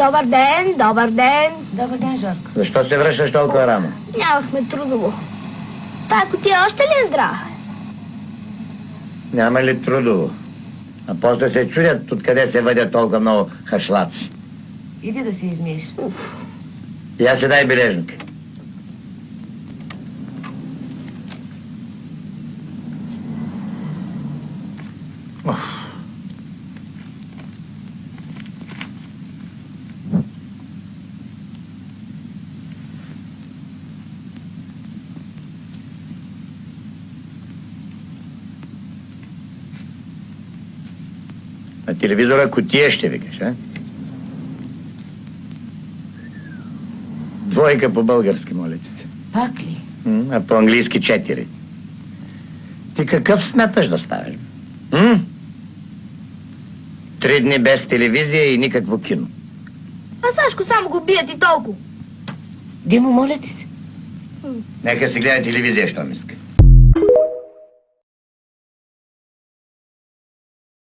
Добър ден, добър ден. Добър ден, Жорко. Защо се връщаш толкова рано? Нямахме трудово. Тая кутия още ли е здрава? Няма ли трудово? А после се чудят откъде се въдят толкова много хашлаци. Иди да се измиеш. Я си дай бележник. На телевизора кутия ще викаш, а? Двойка по-български, моля ти се. Пак ли? А по-английски 4. Ти какъв смяташ да ставиш? 3 дни без телевизия и никакво кино. А Сашко само го бият и толкова. Димо, моля ти се. Нека си гледа телевизия, що ми иска.